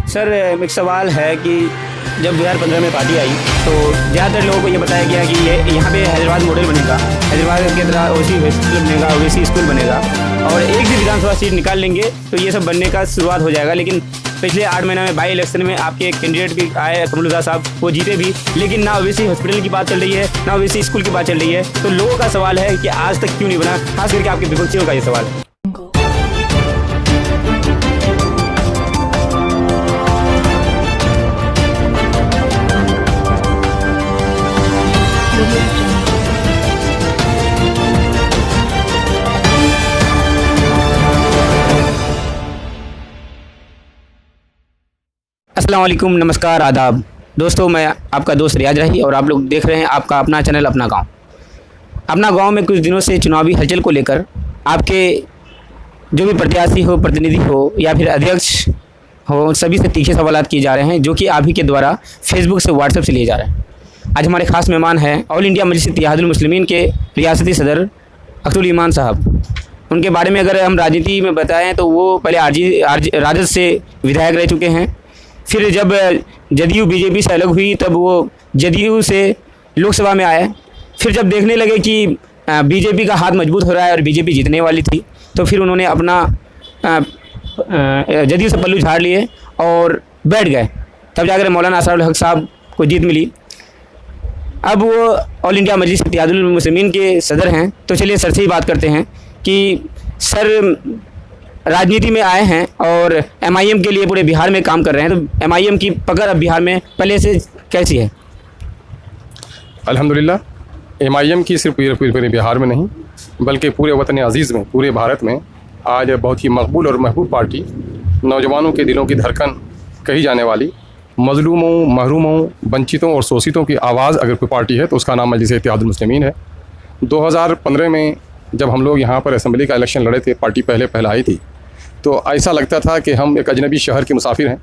Sir एक सवाल है कि जब 2015 में पार्टी आई तो ज़्यादातर लोगों को ये बताया गया कि ये यहाँ पे हैदराबाद मॉडल बनेगा, हैदराबाद के तरह ओसी हॉस्पिटल बनेगा, ओसी स्कूल बनेगा और एक भी विधानसभा सीट निकाल लेंगे तो ये सब बनने का शुरुआत हो जाएगा। लेकिन पिछले 8 महीने में बाई इलेक्शन में आपके एक कैंडिडेट भी आए कमरुद्दीन साहब, वो जीते भी, लेकिन ना ओसी हॉस्पिटल की बात चल रही है ना ओसी स्कूल की बात चल रही है। तो लोगों का सवाल है कि आज तक क्यों नहीं बना, खास करके आपके विपक्षियों का ये सवाल है। अस्सलाम वालेकुम, नमस्कार, आदाब दोस्तों। मैं आपका दोस्त रियाज रही और आप लोग देख रहे हैं आपका अपना चैनल अपना गांव। अपना गांव में कुछ दिनों से चुनावी हलचल को लेकर आपके जो भी प्रत्याशी हो, प्रतिनिधि हो या फिर अध्यक्ष हो, सभी से तीखे सवाल किए जा रहे हैं जो कि आप ही के द्वारा फेसबुक से, व्हाट्सएप से लिए जा रहे हैं। आज हमारे खास मेहमान हैं ऑल इंडिया मजलिस इत्तेहादुल मुस्लिमीन के रियासती सदर अख्तरुल ईमान साहब। उनके बारे में अगर हम राजनीति में बताएँ तो वो पहले राजद से विधायक रह चुके हैं, फिर जब जदयू बीजेपी से अलग हुई तब वो जदयू से लोकसभा में आए। फिर जब देखने लगे कि बीजेपी का हाथ मजबूत हो रहा है और बीजेपी जीतने वाली थी तो फिर उन्होंने अपना जदयू से पल्लू झाड़ लिए और बैठ गए। तब जाकर मौलाना असरारुल हक साहब को जीत मिली। अब वो ऑल इंडिया मजलिस इत्तेहादुल मुस्लिमीन के सदर हैं। तो चलिए सर से ही बात करते हैं कि सर राजनीति में आए हैं और एमआईएम के लिए पूरे बिहार में काम कर रहे हैं, तो एमआईएम की पकड़ अब बिहार में पहले से कैसी है? अल्हम्दुलिल्लाह, एमआईएम की सिर्फ पूरे बिहार में नहीं बल्कि पूरे वतन अजीज़ में, पूरे भारत में आज बहुत ही मकबूल और महबूब पार्टी, नौजवानों के दिलों की धड़कन कही जाने वाली, मजलूमों, महरूमों, वंचितों और शोषितों की आवाज़ अगर कोई पार्टी है तो उसका नाम मजलिस इत्तेहादुल मुस्लिमीन है। 2015 में जब हम लोग यहाँ पर असेंबली का इलेक्शन लड़े थे, पार्टी पहले आई थी, तो ऐसा लगता था कि हम एक अजनबी शहर के मुसाफिर हैं।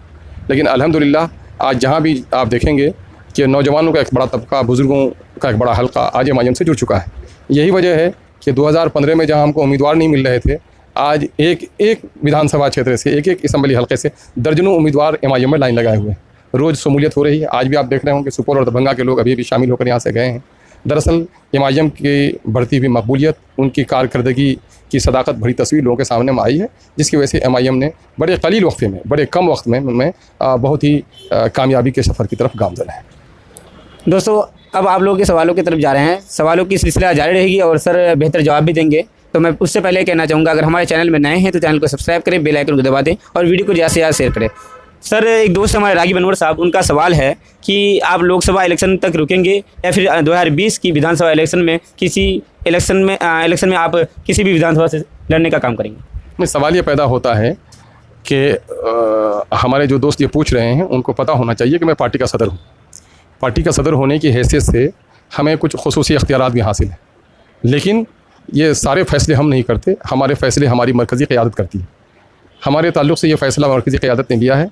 लेकिन अल्हम्दुलिल्लाह आज जहाँ भी आप देखेंगे कि नौजवानों का एक बड़ा तबका, बुज़ुर्गों का एक बड़ा हल्का आज एमआईएम से जुड़ चुका है। यही वजह है कि 2015 में जहाँ हमको उम्मीदवार नहीं मिल रहे थे, आज एक विधानसभा क्षेत्र से, एक असम्बली हल्के से दर्जनों उम्मीदवार एमआईएम में लाइन लगाए हुए हैं। रोज़ शमूलियत हो रही है। आज भी आप देख रहे होंगे सुपौल और दरभंगा के लोग अभी भी शामिल होकर यहाँ से गए हैं। दरअसल एमआईएम की बढ़ती हुई मकबूलियत, उनकी कारकर्दगी की सदाकत भरी तस्वीर लोगों के सामने में आई है, जिसकी वजह से एमआईएम ने बड़े कलील वक्त में, बड़े कम वक्त में उनमें बहुत ही कामयाबी के सफ़र की तरफ गामज़न है। दोस्तों अब आप लोगों के सवालों की तरफ जा रहे हैं। सवालों की सिलसिला जारी रहेगी और सर बेहतर जवाब भी देंगे। तो मैं उससे पहले कहना चाहूँगा, अगर हमारे चैनल में नए हैं तो चैनल को सब्सक्राइब करें, बेल आइकन को दबा दें और वीडियो को ज़्यादा से ज़्यादा शेयर करें। सर एक दोस्त हमारे रागी बनवर साहब, उनका सवाल है कि आप लोकसभा इलेक्शन तक रुकेंगे या फिर 2020 की विधानसभा इलेक्शन में इलेक्शन में आप किसी भी विधानसभा से लड़ने का काम करेंगे? नहीं, सवाल ये पैदा होता है कि हमारे जो दोस्त ये पूछ रहे हैं उनको पता होना चाहिए कि मैं पार्टी का सदर हूँ। पार्टी का सदर होने की हैसियत से हमें कुछ खुसूसी इख्तियारात भी हासिल हैं, लेकिन ये सारे फैसले हम नहीं करते। हमारे फैसले हमारी मरकज़ी क़यादत करती है। हमारे ताल्लुक़ से ये फ़ैसला मरकज़ी क़यादत ने लिया है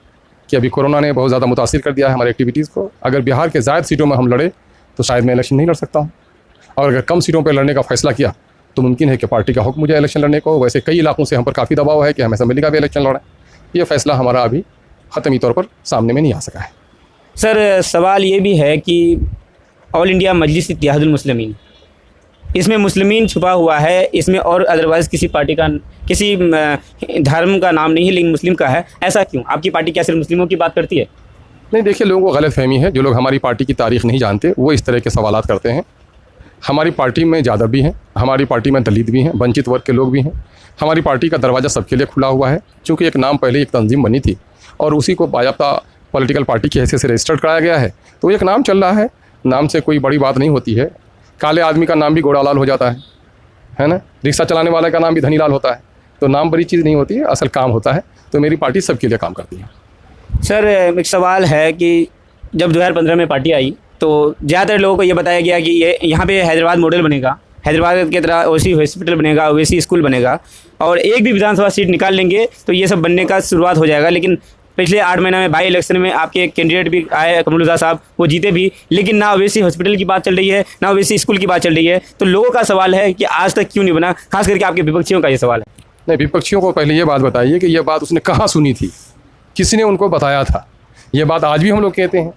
कि अभी कोरोना ने बहुत ज़्यादा मुतासिर कर दिया है हमारी एक्टिविटीज़ को। अगर बिहार के ज़ायद सीटों में हम लड़े तो शायद मैं इलेक्शन नहीं लड़ सकता हूँ, और अगर कम सीटों पर लड़ने का फ़ैसला किया तो मुमकिन है कि पार्टी का हुक्म मुझे इलेक्शन लड़ने को। वैसे कई इलाकों से हम पर काफ़ी दबाव है कि हम असेंबली का भी इलेक्शन लड़ें। ये फ़ैसला हमारा अभी ख़तमी तौर पर सामने में नहीं आ सका है। सर सवाल ये भी है कि ऑल इंडिया मजलिस इत्तेहादुल मुस्लिमीन, इसमें मुस्लिमीन छुपा हुआ है, इसमें और अदरवाइज़ किसी पार्टी का, किसी धर्म का नाम नहीं है लेकिन मुस्लिम का है। ऐसा क्यों? आपकी पार्टी क्या सिर्फ मुस्लिमों की बात करती है? नहीं, देखिए, लोगों को गलतफहमी है। जो लोग हमारी पार्टी की तारीख़ नहीं जानते वो इस तरह के सवालात करते हैं। हमारी पार्टी में यादव भी हैं, हमारी पार्टी में दलित भी हैं, वंचित वर्ग के लोग भी हैं। हमारी पार्टी का दरवाज़ा सबके लिए खुला हुआ है। चूँकि एक नाम पहले एक तंजीम बनी थी और उसी को बाज़ाब्ता पॉलिटिकल पार्टी की हैसियत से रजिस्टर्ड कराया गया है, तो एक नाम चल रहा है। नाम से कोई बड़ी बात नहीं होती है। काले आदमी का नाम भी घोड़ालाल हो जाता है ना। रिक्शा चलाने वाले का नाम भी धनीलाल होता है। तो नाम बड़ी चीज़ नहीं होती है, असल काम होता है। तो मेरी पार्टी सबके लिए काम करती है। सर एक सवाल है कि जब 2015 में पार्टी आई तो ज़्यादातर लोगों को ये बताया गया कि ये यहाँ पे हैदराबाद मॉडल बनेगा, हैदराबाद की तरह ओसी हॉस्पिटल बनेगा, ओसी स्कूल बनेगा और एक भी विधानसभा सीट निकाल लेंगे तो ये सब बनने का शुरुआत हो जाएगा। लेकिन पिछले 8 महीने में बाई इलेक्शन में आपके एक कैंडिडेट भी आए कमरुद्दीन साहब, वो जीते भी, लेकिन ना ओवैसी हॉस्पिटल की बात चल रही है ना ओवैसी स्कूल की बात चल रही है। तो लोगों का सवाल है कि आज तक क्यों नहीं बना, खास करके आपके विपक्षियों का ये सवाल है। नहीं, विपक्षियों को पहले ये बात बताइए कि ये बात उसने कहाँ सुनी थी। किसी ने उनको बताया था। ये बात आज भी हम लोग कहते हैं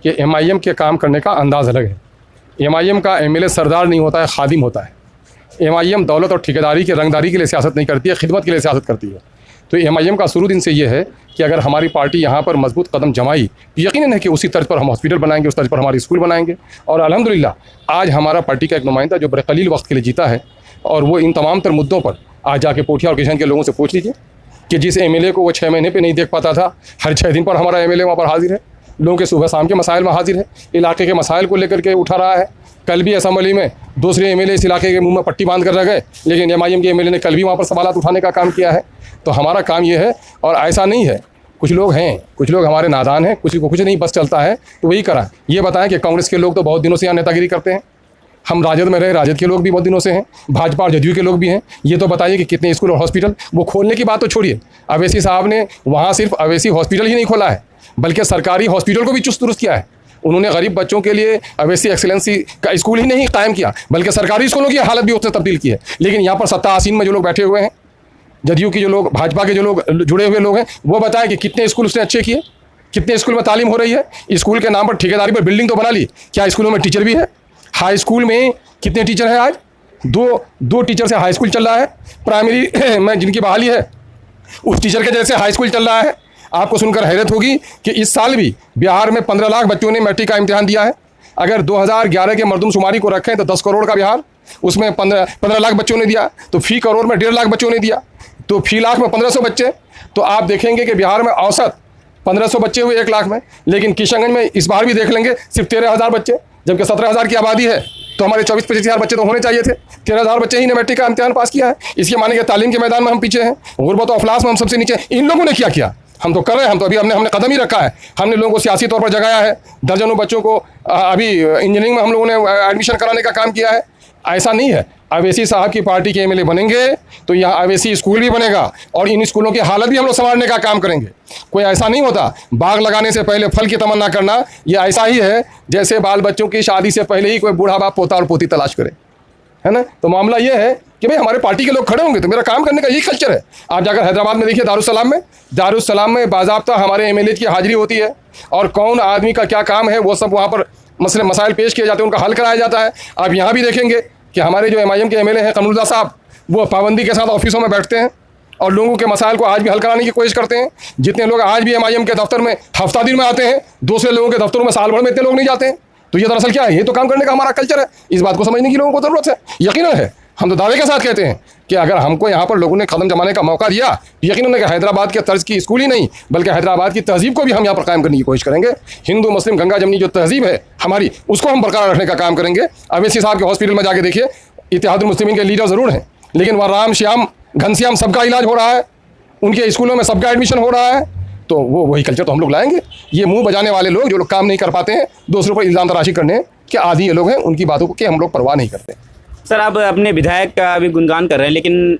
कि MIM के काम करने का अंदाज़ अलग है। MIM का MLA सरदार नहीं होता है, खादिम होता है। MIM दौलत और ठेकेदारी की रंगदारी के लिए सियासत नहीं करती है, खिदमत के लिए सियासत करती है। तो MIM का शुरू दिन से ये है कि अगर हमारी पार्टी यहाँ पर मजबूत कदम जमाई तो यकीनन है कि उसी तर्ज पर हम हॉस्पिटल बनाएंगे, उस तर्ज पर हमारे स्कूल बनाएंगे। और अल्हम्दुलिल्लाह आज हमारा पार्टी का एक नुमाइंदा जो बड़े कलील वक्त के लिए जीता है, और वो इन तमाम तर मुद्दों पर आज जाके पोठिया और किशन के लोगों से पूछ लीजिए कि जिस MLA को वो 6 महीने पे नहीं देख पाता था, हर 6 दिन पर हमारा MLA वहाँ पर हाजिर है, लोगों के सुबह शाम के मसाइल में हाजिर है, इलाके के मसाइल को लेकर के उठा रहा है। कल भी असम्बली में दूसरे MLA इस इलाके के मुंह में पट्टी बांध कर रह गए, लेकिन MIM के MLA ने कल भी वहाँ पर सवालात उठाने का काम किया है। तो हमारा काम ये है, और ऐसा नहीं है कुछ लोग हैं, कुछ लोग हमारे नादान हैं, कुछ को कुछ नहीं बस चलता है तो वही करा। ये बताएं कि कांग्रेस के लोग तो बहुत दिनों से यहाँ नेतागिरी करते हैं, हम राजद में रहे, राजद के लोग भी बहुत दिनों से हैं, भाजपा और जदयू के लोग भी हैं। ये तो बताइए कि कितने स्कूल और हॉस्पिटल, वो खोलने की बात तो छोड़िए, अवैसी साहब ने वहाँ सिर्फ अवैसी हॉस्पिटल ही नहीं खोला है, बल्कि सरकारी हॉस्पिटल को भी चुस्त दुरुस्त किया है। उन्होंने गरीब बच्चों के लिए अवैसी एक्सीलेंसी का स्कूल ही नहीं कायम किया, बल्कि सरकारी स्कूलों की हालत भी उसने तब्दील की है। लेकिन यहाँ पर सत्ता आसीन में जो लोग बैठे हुए हैं, जदयू के जो लोग, भाजपा के जो लोग जुड़े हुए लोग हैं, वो बताएं कि कितने स्कूल उसने अच्छे किए, कितने स्कूल में तालीम हो रही है। स्कूल के नाम पर ठेकेदारी पर बिल्डिंग तो बना ली, क्या स्कूलों में टीचर भी है? हाई स्कूल में कितने टीचर हैं आज? दो टीचर से हाई स्कूल चल रहा है। प्राइमरी में जिनकी बहाली है, उस टीचर के जैसे हाई स्कूल चल रहा है। आपको सुनकर हैरत होगी कि इस साल भी बिहार में 15 लाख बच्चों ने मैट्रिक का इम्तिहान दिया है। अगर 2011 के मरदमशुमारी को रखें तो 10 करोड़ का बिहार, उसमें 15 लाख बच्चों ने दिया, तो फी करोड़ में 1.5 लाख बच्चों ने दिया, तो फी लाख में 1500 बच्चे। तो आप देखेंगे कि बिहार में औसत 1500 बच्चे हुए 1 लाख में, लेकिन किशनगंज में इस बार भी देख लेंगे सिर्फ 13,000 बच्चे, जबकि 17,000 की आबादी है। तो हमारे 24-25 हज़ार बच्चे तो होने चाहिए थे, 13,000 बच्चे ही ने मैट्रिक का इम्तिहान पास किया है। इसके माने कि तालीम के मैदान में हम पीछे हैं, गुर्बत और अफलास में हम सबसे नीचे। इन लोगों ने क्या किया? हम तो कर रहे हैं, हम तो अभी हमने कदम ही रखा है। हमने लोगों को सियासी तौर पर जगाया है, दर्जनों बच्चों को अभी इंजीनियरिंग में हम लोगों ने एडमिशन कराने का काम किया है। ऐसा नहीं है, अवैसी साहब की पार्टी के MLA बनेंगे तो यहाँ अवैसी स्कूल भी बनेगा, और इन स्कूलों की हालत भी हम लोग संवारने का काम करेंगे। कोई ऐसा नहीं होता, बाग लगाने से पहले फल की तमन्ना करना, ये ऐसा ही है जैसे बाल बच्चों की शादी से पहले ही कोई बूढ़ा बाप पोता और पोती तलाश करे, है ना। तो मामला ये है कि भाई हमारे पार्टी के लोग खड़े होंगे तो मेरा काम करने का यही कल्चर है। आप जाकर हैदराबाद में देखिए, दारुसलाम में बाज़ाब्ता हमारे MLA की हाजिरी होती है, और कौन आदमी का क्या काम है वो सब वहाँ पर मसाइल पेश किए जाते हैं, उनका हल कराया जाता है। आप यहाँ भी देखेंगे कि हमारे जो MIM के MLA हैं कमरुल्लाह साहब, वो पाबंदी के साथ ऑफिसों में बैठते हैं और लोगों के मसाइल को आज भी हल कराने की कोशिश करते हैं। जितने लोग आज भी MIM के दफ्तर में हफ्ता दिन में आते हैं, दूसरे लोगों के दफ्तरों में साल भर में इतने लोग नहीं जाते हैं। तो ये दरअसल क्या है? ये तो काम करने का हमारा कल्चर है। इस बात को समझने की लोगों को ज़रूरत है। यकीनन है, हम तो दावे के साथ कहते हैं कि अगर हमको यहाँ पर लोगों ने कदम जमाने का मौका दिया, यकीनन है कि हैदराबाद के तर्ज की स्कूल ही नहीं बल्कि हैदराबाद की तहजीब को भी हम यहाँ पर कायम करने की कोशिश करेंगे। हिंदू मुस्लिम गंगा जमनी जो तहजीब है हमारी, उसको हम बरकरार रखने का काम करेंगे। अवैसी साहब के हॉस्पिटल में जाके देखिए, इत्तेहादुल मुस्लिमीन के लीडर ज़रूर हैं, लेकिन वहाँ राम श्याम घनश्याम सबका इलाज हो रहा है, उनके स्कूलों में सबका एडमिशन हो रहा है। तो वो वही कल्चर तो हम लोग लाएंगे। ये मुंह बजाने वाले लोग जो लोग काम नहीं कर पाते हैं, दूसरों पर इल्ज़ाम तराशी करने के आदी ये लोग हैं, उनकी बातों को कि हम लोग परवाह नहीं करते। सर, आप अपने विधायक का अभी गुणगान कर रहे हैं, लेकिन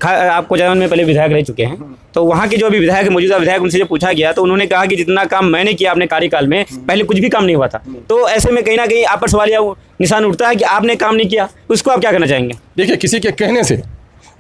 आपको जवान में पहले विधायक रह चुके हैं, तो वहाँ के जो अभी विधायक, मौजूदा विधायक, उनसे जब पूछा गया तो उन्होंने कहा कि जितना काम मैंने किया अपने कार्यकाल में, पहले कुछ भी काम नहीं हुआ था। तो ऐसे में कहीं ना कहीं आप पर सवाल या निशान उठता है कि आपने काम नहीं किया, उसको आप क्या कहना चाहेंगे? देखिए, किसी के कहने से,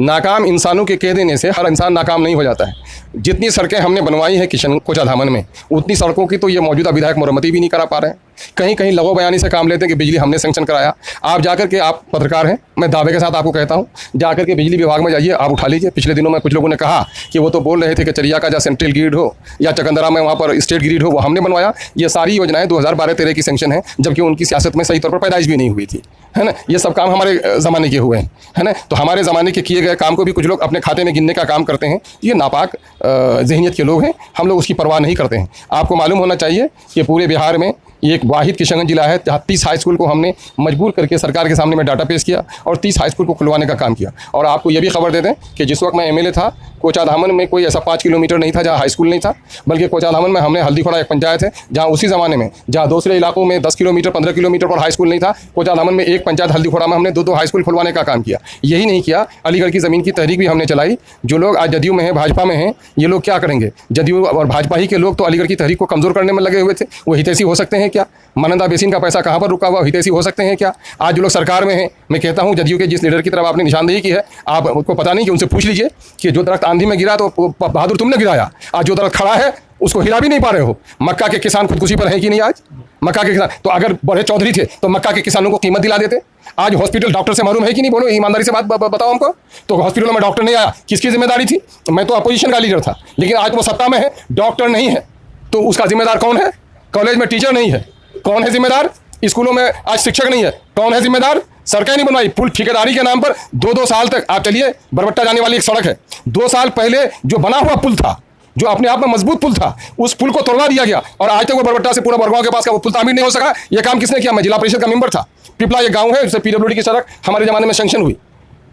नाकाम इंसानों के कह देने से हर इंसान नाकाम नहीं हो जाता है। जितनी सड़कें हमने बनवाई हैं किशन कोचा धामन में, उतनी सड़कों की तो ये मौजूदा विधायक मरम्मती भी नहीं करा पा रहे हैं। कहीं कहीं लगो बयानी से काम लेते हैं कि बिजली हमने सेंक्शन कराया। आप जाकर के, आप पत्रकार हैं, मैं दावे के साथ आपको कहता हूं, जाकर के बिजली विभाग में जाइए, आप उठा लीजिए। पिछले दिनों में कुछ लोगों ने कहा कि वो तो बोल रहे थे कि चरिया का जो सेंट्रल ग्रिड हो या चकंदरा में वहाँ पर स्टेट ग्रिड हो, वो हमने बनवाया। ये सारी योजनाएं 2012-13 की सेंक्शन है, जबकि उनकी सियासत में सही तौर पर पैदाइश भी नहीं हुई थी, है ना। ये सब काम हमारे ज़माने के हुए हैं, है ना। तो हमारे ज़माने के किए गए काम को भी कुछ लोग अपने खाते में गिनने का काम करते हैं। ये नापाक जहनीत के लोग हैं, हम लोग उसकी परवाह नहीं करते हैं। आपको मालूम होना चाहिए कि पूरे बिहार में एक वाहिद किशनगंज जिला है जहाँ 30 हाई स्कूल को हमने मजबूर करके सरकार के सामने में डाटा पेश किया और 30 हाई स्कूल को खुलवाने का काम किया। और आपको ये भी खबर दे दें कि जिस वक्त मैं MLA था, कोचा धामन में कोई ऐसा 5 किलोमीटर नहीं था जहाँ हाई स्कूल नहीं था, बल्कि कोचा धामन में हमने हल्दीखोड़ा एक पंचायत है जहाँ उसी ज़माने में जहाँ दूसरे इलाकों में 10 किलोमीटर 15 किलोमीटर पर हाई स्कूल नहीं था, कोचा धामन में एक पंचायत हल्दीखोड़ा में हमने 2 हाई स्कूल खुलवाने का काम किया। यही नहीं किया, अलीगढ़ की ज़मीन की तहरीक भी हमने चलाई। जो लोग आज जदयू में हैं, भाजपा में हैं, ये लोग क्या करेंगे? जदयू और भाजपा ही के लोग तो अलीगढ़ की तहरीक को कमज़ोर करने में लगे हुए थे। वो हितैषी हो सकते हैं क्या? मनंदा बेसिन का पैसा कहाँ पर रुका हुआ हितैषी हो सकते हैं क्या? आज जो लोग सरकार में हैं, मैं कहता हूँ जदयू के जिस लीडर की तरफ आपने निशानदेही की है, आप उसको पता नहीं कि उनसे पूछ लीजिए कि जो दरख्त आंधी में गिरा तो बहादुर तुमने गिराया, आज जो दरख्त खड़ा है उसको हिला भी नहीं पा रहे हो। मक्का के किसान खुदकुशी पर है कि नहीं? आज मक्का के किसान, तो अगर बड़े चौधरी थे तो मक्का के किसानों को कीमत दिला देते। आज हॉस्पिटल डॉक्टर से महरूम है कि नहीं? बोलो ईमानदारी से बात बताओ हमको। तो हॉस्पिटलों में डॉक्टर नहीं आया, किसकी जिम्मेदारी थी? मैं तो अपोजिशन का लीडर था, लेकिन आज वो सत्ता में है, डॉक्टर नहीं है, तो उसका जिम्मेदार कौन है? कॉलेज में टीचर नहीं है, कौन है जिम्मेदार? स्कूलों में आज शिक्षक नहीं है, कौन है जिम्मेदार? सरकार नहीं बनवाई। पुल ठेकेदारी के नाम पर 2-2 साल तक आप चलिए, बरबट्टा जाने वाली एक सड़क है, 2 साल पहले जो बना हुआ पुल था, जो अपने आप में मजबूत पुल था, उस पुल को तोड़वा दिया गया और आज तक वो बरबट्टा से पूरा बरगांव के पास का वो पुल तामीर नहीं हो सका। ये काम किसने किया? मैं जिला परिषद का मेंबर था। पिपला ये गांव है, जिससे पीडब्ल्यूडी की सड़क हमारे ज़माने में सैंक्शन हुई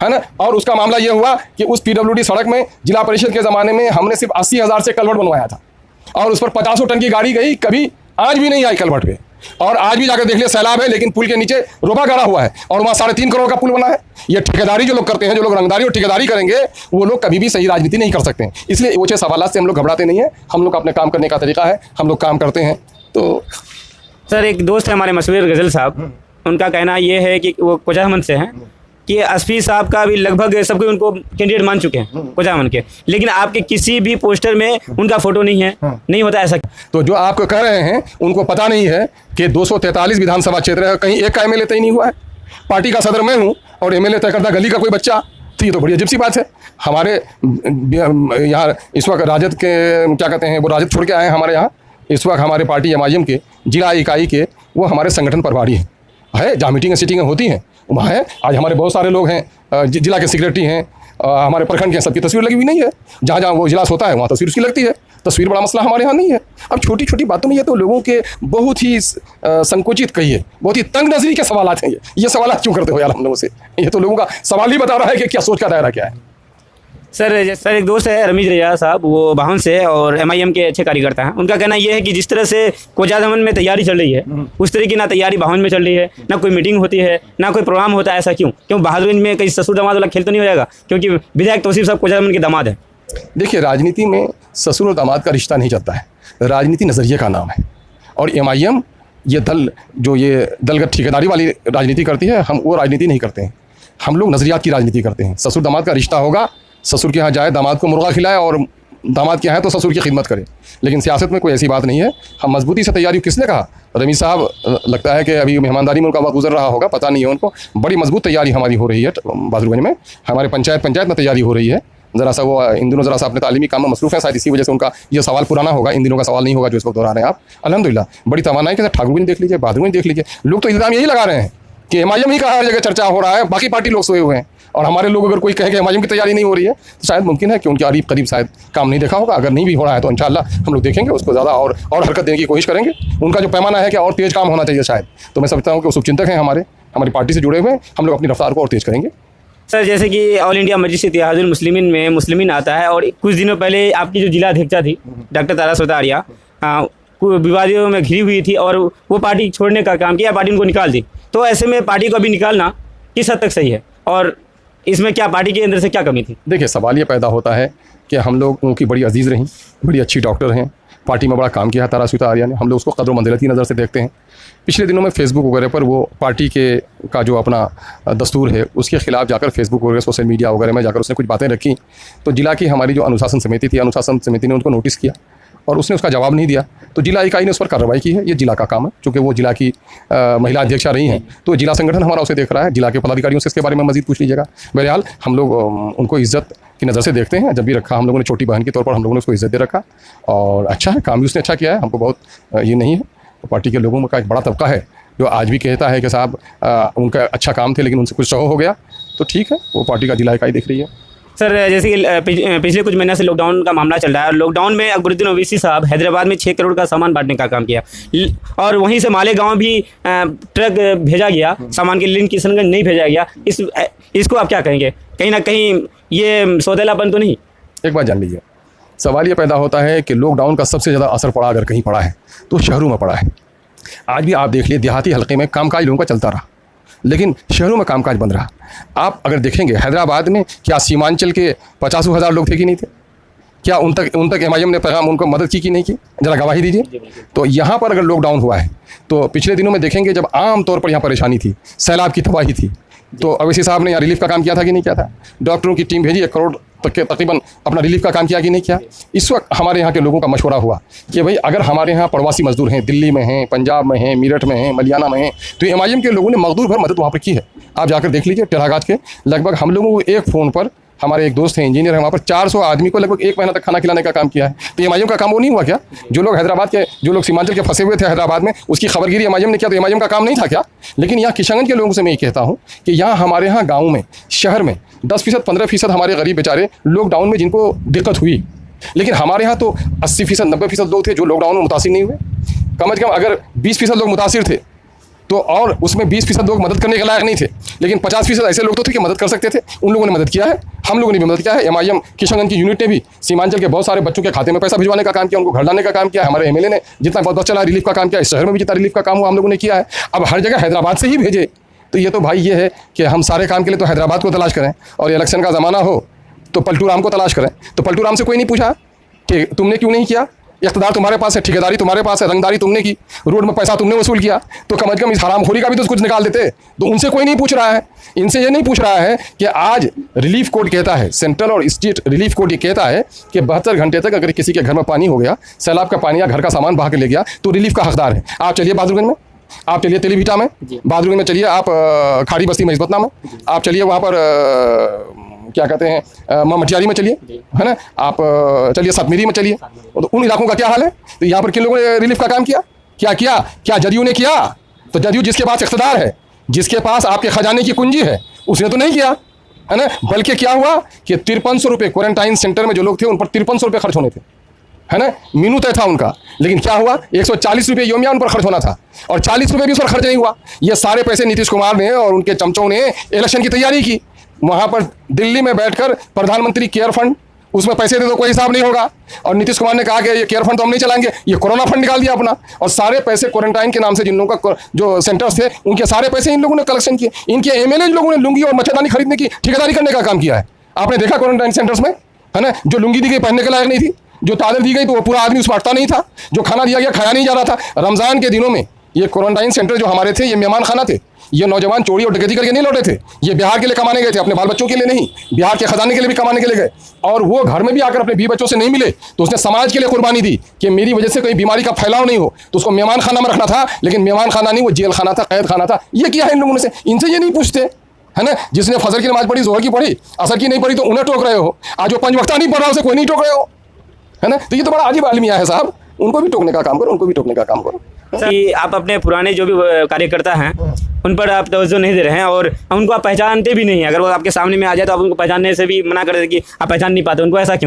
है ना, और उसका मामला ये हुआ कि उस पीडब्ल्यूडी सड़क में जिला परिषद के ज़माने में हमने सिर्फ 80,000 से कलवर्ट बनवाया था और उस पर 50 टन की गाड़ी गई, कभी आज भी नहीं आई कलवर्ट पे। और आज भी जाकर देख लिया सैलाब है, लेकिन पुल के नीचे रोबा गाड़ा हुआ है और वहाँ 3.5 करोड़ का पुल बना है। ये ठेकेदारी जो लोग करते हैं, जो लोग रंगदारी और ठेकेदारी करेंगे, वो लोग कभी भी सही राजनीति नहीं कर सकते हैं। इसलिए ऊंचे सवालात से हम लोग घबराते नहीं हैं, हम लोग अपने काम करने का तरीका है, हम लोग काम करते हैं। तो सर एक दोस्त है हमारे मशहूर गजल साहब, उनका कहना ये है कि वो कोचामन से हैं कि एसपी साहब का भी लगभग सब कोई उनको कैंडिडेट मान चुके हैं कोचामन के, लेकिन आपके किसी भी पोस्टर में उनका फोटो नहीं है, नहीं होता ऐसा। तो जो आप कह रहे हैं उनको पता नहीं है कि 243 विधानसभा क्षेत्र है, कहीं एक का एमएलए तय नहीं हुआ है। पार्टी का सदर मैं हूँ और एमएलए तय करता गली का कोई बच्चा, तो ये तो बड़ी अजीब सी बात है। हमारे यहाँ इस वक्त राजद के क्या कहते हैं, वो राजद छोड़ के आए हैं हमारे यहाँ, इस वक्त हमारे पार्टी एमआईएम के जिला इकाई के वो हमारे संगठन प्रभारी है, जहाँ मीटिंगें सीटिंगें होती हैं वहाँ है। आज हमारे बहुत सारे लोग हैं, जिला के सेक्रेटरी हैं, हमारे प्रखंड के, सबकी तस्वीर लगी हुई नहीं है। जहाँ जहाँ वो इजलास होता है वहाँ तस्वीर उसकी लगती है। तस्वीर बड़ा मसला हमारे यहाँ नहीं है। अब छोटी छोटी बातों में ये तो लोगों के बहुत ही संकुचित कहिए, बहुत ही तंग नजरी के सवालात हैं। ये सवालात क्यों करते हो यार हम लोगों से? ये तो लोगों का सवाल ही बता रहा है कि क्या सोच का दायरा क्या है। सर एक दोस्त है रमीज रियाज साहब, वो बाहन से और एमआईएम के अच्छे कार्यकर्ता हैं। उनका कहना यह है कि जिस तरह से कोचामन में तैयारी चल रही है, उस तरह की ना तैयारी बाहन में चल रही है, ना कोई मीटिंग होती है, ना कोई प्रोग्राम होता है। ऐसा क्यों बहादुरगंज में कहीं ससुर दामाद वाला खेल तो नहीं हो जाएगा? क्योंकि विधायक तौसीफ साहब कोचामन के दामाद है। देखिए, राजनीति में ससुर और दामाद का रिश्ता नहीं चलता है, राजनीति नज़रिए का नाम है। और एमआईएम ये दल जो ये दलगत ठेकेदारी वाली राजनीति करती है, हम वो राजनीति नहीं करते हैं। हम लोग नज़रियात की राजनीति करते हैं। ससुर दामाद का रिश्ता होगा, ससुर के यहाँ जाए दामाद को मुर्गा खिलाए और दामाद के यहाँ है तो ससुर की खिदमत करे, लेकिन सियासत में कोई ऐसी बात नहीं है। हम मजबूती से तैयारी, किसने कहा? रमीज साहब लगता है कि अभी मेहमानदारी में उनका वक्त गुजर रहा होगा, पता नहीं है उनको। बड़ी मजबूत तैयारी हमारी हो रही है बहादुरगंज में, हमारे पंचायत में तैयारी हो रही है। ज़रा सा वो इन दिनों ज़रा सा अपने तालीमी काम में मसरूफ़ है, शायद इसी वजह से उनका ये सवाल पुराना होगा, इन दिनों का सवाल नहीं होगा जो इसको दोहरा रहे हैं आप। अल्हम्दुलिल्लाह बड़ी तवानाई के साथ ठाकुरगंज देख लीजिए, बहादुरगंज देख लीजिए। लोग तो इल्ज़ाम यही लगा रहे हैं कि एमआईएम ही का हर जगह चर्चा हो रहा है, बाकी पार्टी लोग सोए हुए हैं। और हमारे लोग अगर कोई कहे कि एमआईएम की तैयारी नहीं हो रही है, तो शायद मुमकिन है कि उनके करीब शायद काम नहीं देखा होगा। अगर नहीं भी हो रहा है तो इंशाअल्लाह हम लोग देखेंगे, उसको ज़्यादा और हरकत देने की कोशिश करेंगे। उनका जो पैमाना है कि और तेज़ काम होना चाहिए शायद, तो मैं समझता हूँ कि वो शुभचिंतक हैं, हमारी पार्टी से जुड़े हुए हैं। हम लोग अपनी रफ्तार को और तेज़ करेंगे। सर जैसे कि ऑल इंडिया मजलिस इत्तेहादुल मुस्लिमीन में मुस्लिमीन आता है, और कुछ दिनों पहले आपकी जो जिला अध्यक्षा थी डॉक्टर तारा सुतारिया विवादों में घिरी हुई थी और वो पार्टी छोड़ने का काम किया, पार्टी उनको निकाल दी। तो ऐसे में पार्टी को अभी निकालना किस हद तक सही है, और इसमें क्या पार्टी के अंदर से क्या कमी थी? देखिए, सवाल ये पैदा होता है कि हम लोग उनकी बड़ी अजीज़ रहीं, बड़ी अच्छी डॉक्टर हैं, पार्टी में बड़ा काम किया है तारा सुतारिया ने, हम लोग उसको कदर मंजिलत की नज़र से देखते हैं। पिछले दिनों में फेसबुक वगैरह पर वो पार्टी का जो अपना दस्तूर है उसके खिलाफ जाकर फेसबुक वगैरह सोशल मीडिया वगैरह में जाकर उसने कुछ बातें रखी। तो जिला की हमारी जो अनुशासन समिति थी, अनुशासन समिति ने उनको नोटिस किया और उसने उसका जवाब नहीं दिया, तो जिला इकाई ने उस पर कार्रवाई की है। ये जिला का काम है, चूँकि वो जिला की महिला अध्यक्षा रही हैं, तो जिला संगठन हमारा उसे देख रहा है। जिला के पदाधिकारियों से इसके बारे में मजीद पूछ लीजिएगा। बहरहाल हम लोग उनको इज्जत की नज़र से देखते हैं। जब भी रखा हम लोगों ने छोटी बहन के तौर पर हम लोगों ने उसको इज्जत दे रखा, और अच्छा है, काम भी उसने अच्छा किया है, हमको बहुत ये नहीं है। तो पार्टी के लोगों का एक बड़ा तबका है जो आज भी कहता है कि साहब उनका अच्छा काम थे लेकिन उनसे कुछ सहो हो गया, तो ठीक है, वो पार्टी का जिला इकाई देख रही है। सर जैसे कि पिछले कुछ महीने से लॉकडाउन का मामला चल रहा है, और लॉकडाउन में अकबरुद्दीन ओवैसी साहब हैदराबाद में 6 करोड़ का सामान बांटने का काम किया, और वहीं से मालेगांव भी ट्रक भेजा गया, सामान के लिंक किशनगंज नहीं भेजा गया। इसको आप क्या कहेंगे? कहीं ना कहीं ये सौदेलापन तो नहीं? एक बात जान लीजिए, सवाल ये पैदा होता है कि लॉकडाउन का सबसे ज़्यादा असर पड़ा, अगर कहीं पड़ा है तो शहरों में पड़ा है। आज भी आप देख लिए, देहाती हल्के में कामकाज लोगों का चलता रहा, लेकिन शहरों में कामकाज बंद रहा। आप अगर देखेंगे हैदराबाद में क्या सीमांचल के 50,000 लोग थे कि नहीं थे? क्या उन तक एमआईएम ने पैगाम उनको मदद की कि नहीं की? जरा गवाही दीजिए। तो यहाँ पर अगर लॉकडाउन हुआ है तो पिछले दिनों में देखेंगे जब आम तौर पर यहाँ परेशानी थी, सैलाब की तबाही थी, तो अवैसी साहब ने यहाँ रिलीफ का काम किया था कि नहीं किया था? डॉक्टरों की टीम भेजी, 1 करोड़ तक के तकरीबन अपना रिलीफ का काम किया कि नहीं किया? इस वक्त हमारे यहाँ के लोगों का मशवरा हुआ कि भाई अगर हमारे यहाँ प्रवासी मजदूर हैं, दिल्ली में हैं, पंजाब में हैं, मेरठ में हैं, मलियाना में हैं, तो एमआईएम के लोगों ने मकदूर भर मदद वहाँ पर की है। आप जाकर देख लीजिए, टेढ़ागाछ के लगभग हम लोगों को एक फ़ोन पर, हमारे एक दोस्त हैं इंजीनियर हैं वहाँ पर, 400 आदमी को लगभग 1 महीना तक खाना खिलाने का काम किया है। तो एमआईएम का काम वो नहीं हुआ क्या? जो लोग हैदराबाद के, जो लोग सीमांचल के फंसे हुए थे हैदराबाद में, उसकी खबरगिरी एमआईएम ने किया, तो एमआईएम का काम नहीं था क्या? लेकिन यहाँ किशनगंज के लोगों से मैं ये कहता हूँ कि यहाँ हमारे यहाँ गाँव में, शहर में 10% 15% हमारे गरीब बेचारे लॉकडाउन में जिनको दिक्कत हुई, लेकिन हमारे यहाँ तो 80% 90% लोग थे जो लॉकडाउन में मुतासिर नहीं हुए। कम से कम अगर 20% लोग मुतासिर थे तो, और उसमें 20% लोग मदद करने के लायक नहीं थे, लेकिन 50% ऐसे लोग तो थे कि मदद कर सकते थे, उन लोगों ने मदद किया है। हम लोगों ने भी मदद किया है। एमआईएम किशनगंज की यूनिट ने भी सीमांचल के बहुत सारे बच्चों के खाते में पैसा भिजवाने का काम किया, उनको घर लाने का काम किया है। हमारे एमएलए ने जितना बहुत चला रिलीफ का काम किया, इस शहर में भी जितना रिलीफ का काम हुआ हम लोगों ने किया है। अब हर जगह हैदराबाद से ही भेजे, तो ये तो भाई ये है कि हम सारे काम के लिए तो हैदराबाद को तलाश करें, और इलेक्शन का ज़माना हो तो पलटू राम को तलाश करें। तो पलटू राम से कोई नहीं पूछा कि तुमने क्यों नहीं किया? इक़्तिदार तुम्हारे पास है, ठेकेदारी तुम्हारे पास है, रंगदारी तुमने की, रोड में पैसा तुमने वसूल किया, तो कम से कम इस हरामखोरी का भी तो कुछ निकाल देते। तो उनसे कोई नहीं पूछ रहा है। इनसे ये नहीं पूछ रहा है कि आज रिलीफ कोड कहता है, सेंट्रल और स्टेट रिलीफ कोड ये कहता है कि 72 घंटे तक अगर किसी के घर में पानी हो गया, सैलाब का पानी या घर का सामान बहा के ले गया, तो रिलीफ का हकदार है। आप चलिए बहादुरगंज में, आप चलिए तेलीभीटा में, बहादुरगंज में चलिए, आप खाड़ी बस्ती में हिस्बतना में, आप चलिए वहाँ पर क्या कहते हैं मटियारी में चलिए, है ना, आप चलिए सतमीरी में चलिए, तो उन इलाकों का क्या हाल है? तो यहाँ पर किन लोगों ने रिलीफ का काम किया? क्या किया? क्या जदयू ने किया? तो जदयू जिसके पास इक़्तिदार है, जिसके पास आपके खजाने की कुंजी है, उसने तो नहीं किया, है ना। बल्कि क्या हुआ कि 5300 रुपये क्वारंटाइन सेंटर में जो लोग थे उन पर 5300 रुपये खर्च होने थे, है ना, मीनू तय था उनका। लेकिन क्या हुआ, 140 रुपये योमिया उन पर खर्च होना था, और 40 रुपये भी उस पर खर्च नहीं हुआ। ये सारे पैसे नीतीश कुमार ने और उनके चमचों ने इलेक्शन की तैयारी की, वहाँ पर दिल्ली में बैठकर प्रधानमंत्री केयर फंड, उसमें पैसे दे दो कोई हिसाब नहीं होगा, और नीतीश कुमार ने कहा कि ये केयर फंड तो हम नहीं चलाएंगे, ये कोरोना फंड निकाल दिया अपना, और सारे पैसे क्वारंटाइन के नाम से जिन लोगों का जो सेंटर्स थे उनके सारे पैसे इन लोगों ने कलेक्शन किए। इनके एमएलए लोगों ने लुंगी और मच्छरदानी खरीदने की ठेकेदारी करने का काम किया है। आपने देखा क्वारंटाइन सेंटर्स में, है ना, जो लुंगी दी गई पहनने के लायक नहीं थी, जो चादर दी गई तो वो पूरा आदमी उस पर अटता नहीं था, जो खाना दिया गया खाया नहीं जा रहा था। रमज़ान के दिनों में ये क्वारंटाइन सेंटर जो हमारे थे, ये मेहमान खाना थे। ये नौजवान चोरी और डकैती करके नहीं लौटे थे, ये बिहार के लिए कमाने गए थे, अपने बाल बच्चों के लिए नहीं, बिहार के खजाने के लिए भी कमाने के लिए गए। और वो घर में भी आकर अपने बीवी बच्चों से नहीं मिले, तो उसने समाज के लिए कुर्बानी दी कि मेरी वजह से कोई बीमारी का फैलाव नहीं हो। तो उसको मेहमान खाना में रखना था, लेकिन मेहमान खाना नहीं, वो जेल खाना था, कैद खाना था। ये किया है इन लोगों ने से, इनसे ये नहीं पूछते, है ना। जिसने फजर की नमाज पढ़ी, जोहर की पढ़ी, असर की नहीं पढ़ी, तो उन्हें टोक रहे हो। आज जो 5 वक्ता नहीं पढ़ रहा उसे कोई नहीं टोक रहे हो, है ना। तो ये तो बड़ा अजीब आलमिया है साहब, उनको भी टोकने का काम करो, उनको भी टोकने का काम करो। कि आप अपने पुराने जो भी कार्यकर्ता हैं उन पर आप तवज्जो नहीं दे रहे हैं, और उनको आप पहचानते भी नहीं हैं। अगर वो आपके सामने में आ जाए तो आप उनको पहचानने से भी मना कर दें कि आप पहचान नहीं पाते उनको, ऐसा क्यों?